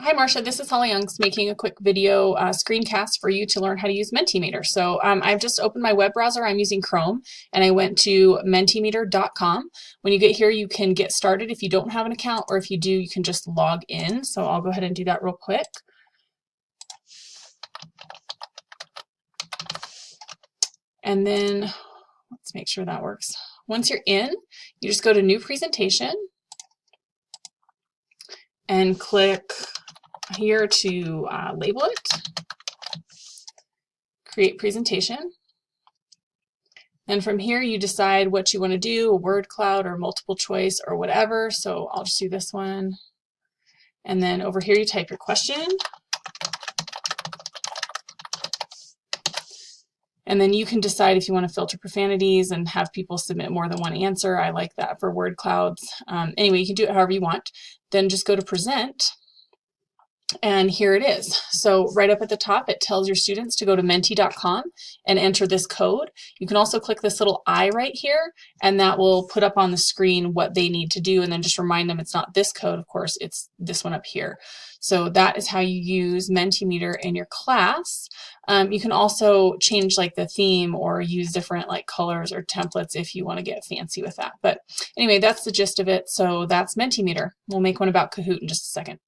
Hi Marcia, this is Holly Youngs making a quick video screencast for you to learn how to use Mentimeter. So I've just opened my web browser. I'm using Chrome and I went to mentimeter.com. When you get here, you can get started if you don't have an account, or if you do, you can just log in. So I'll go ahead and do that real quick. And then let's make sure that works. Once you're in, you just go to New Presentation and click here to label it, create presentation. And from here, you decide what you want to do, a word cloud or multiple choice or whatever. So I'll just do this one. And then over here, you type your question. And then you can decide if you want to filter profanities and have people submit more than one answer. I like that for word clouds. Anyway, you can do it however you want. Then just go to present. And here it is. So right up at the top, it tells your students to go to menti.com and enter this code. You can also click this little I right here, and that will put up on the screen what they need to do, and then just remind them it's not this code, of course, it's this one up here. So that is how you use Mentimeter in your class. You can also change like the theme or use different like colors or templates if you want to get fancy with that. But anyway, that's the gist of it. So that's Mentimeter. We'll make one about Kahoot in just a second.